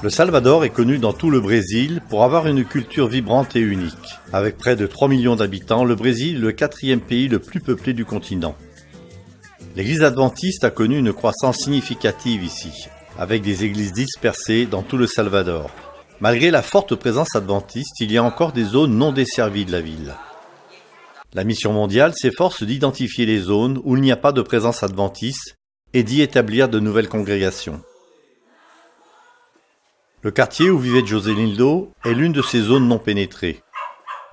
Le Salvador est connu dans tout le Brésil pour avoir une culture vibrante et unique. Avec près de 3 millions d'habitants, le Brésil est le 4e pays le plus peuplé du continent. L'Église adventiste a connu une croissance significative ici, avec des églises dispersées dans tout le Salvador. Malgré la forte présence adventiste, il y a encore des zones non desservies de la ville. La Mission mondiale s'efforce d'identifier les zones où il n'y a pas de présence adventiste et d'y établir de nouvelles congrégations. Le quartier où vivait Josénildo est l'une de ces zones non pénétrées.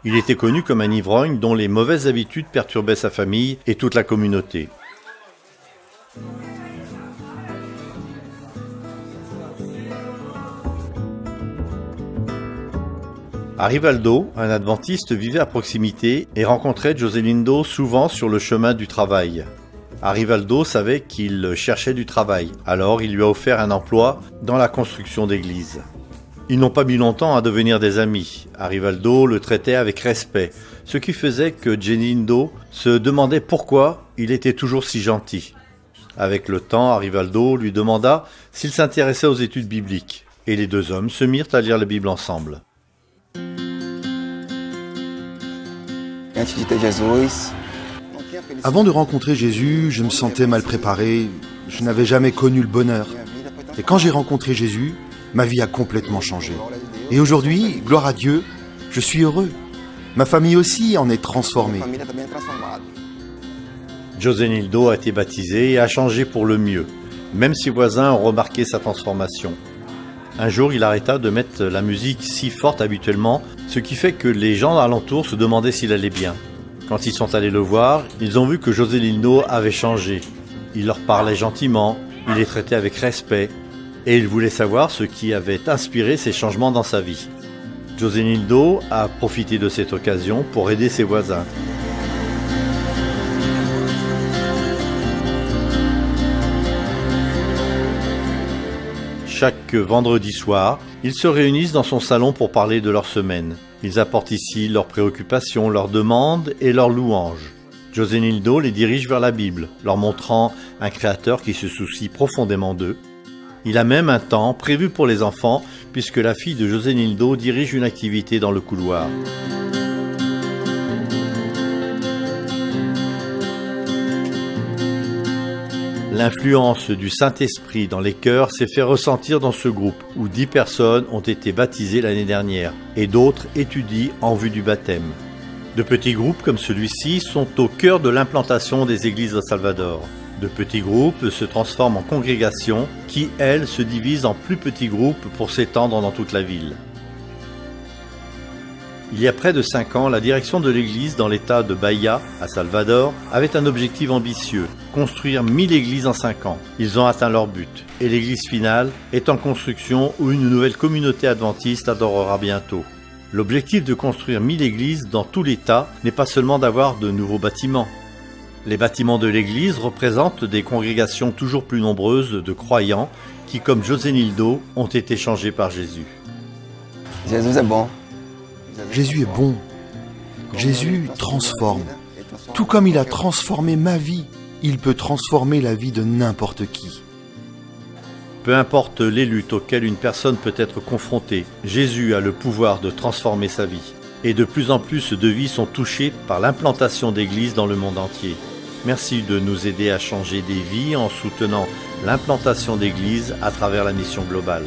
Il était connu comme un ivrogne dont les mauvaises habitudes perturbaient sa famille et toute la communauté. Arivaldo, un adventiste, vivait à proximité et rencontrait Josénildo souvent sur le chemin du travail. Arivaldo savait qu'il cherchait du travail, alors il lui a offert un emploi dans la construction d'églises. Ils n'ont pas mis longtemps à devenir des amis. Arivaldo le traitait avec respect, ce qui faisait que Josénildo se demandait pourquoi il était toujours si gentil. Avec le temps, Arivaldo lui demanda s'il s'intéressait aux études bibliques, et les deux hommes se mirent à lire la Bible ensemble. Avant de rencontrer Jésus, je me sentais mal préparé, je n'avais jamais connu le bonheur. Et quand j'ai rencontré Jésus, ma vie a complètement changé. Et aujourd'hui, gloire à Dieu, je suis heureux. Ma famille aussi en est transformée. Josénildo a été baptisé et a changé pour le mieux. Même ses voisins ont remarqué sa transformation. Un jour, il arrêta de mettre la musique si forte habituellement, ce qui fait que les gens alentour se demandaient s'il allait bien. Quand ils sont allés le voir, ils ont vu que Josénildo avait changé. Il leur parlait gentiment, il les traitait avec respect, et ils voulaient savoir ce qui avait inspiré ces changements dans sa vie. Josénildo a profité de cette occasion pour aider ses voisins. Chaque vendredi soir, ils se réunissent dans son salon pour parler de leur semaine. Ils apportent ici leurs préoccupations, leurs demandes et leurs louanges. Josénildo les dirige vers la Bible, leur montrant un créateur qui se soucie profondément d'eux. Il a même un temps prévu pour les enfants, puisque la fille de Josénildo dirige une activité dans le couloir. L'influence du Saint-Esprit dans les cœurs s'est fait ressentir dans ce groupe, où 10 personnes ont été baptisées l'année dernière, et d'autres étudient en vue du baptême. De petits groupes comme celui-ci sont au cœur de l'implantation des églises au Salvador. De petits groupes se transforment en congrégations qui, elles, se divisent en plus petits groupes pour s'étendre dans toute la ville. Il y a près de 5 ans, la direction de l'église dans l'état de Bahia, à Salvador, avait un objectif ambitieux, construire 1000 églises en 5 ans. Ils ont atteint leur but, et l'église finale est en construction où une nouvelle communauté adventiste adorera bientôt. L'objectif de construire 1000 églises dans tout l'état n'est pas seulement d'avoir de nouveaux bâtiments. Les bâtiments de l'église représentent des congrégations toujours plus nombreuses de croyants qui, comme Josénildo, ont été changés par Jésus. Jésus est bon. Jésus est bon. Jésus transforme. Tout comme il a transformé ma vie, il peut transformer la vie de n'importe qui. Peu importe les luttes auxquelles une personne peut être confrontée, Jésus a le pouvoir de transformer sa vie. Et de plus en plus de vies sont touchées par l'implantation d'églises dans le monde entier. Merci de nous aider à changer des vies en soutenant l'implantation d'églises à travers la mission globale.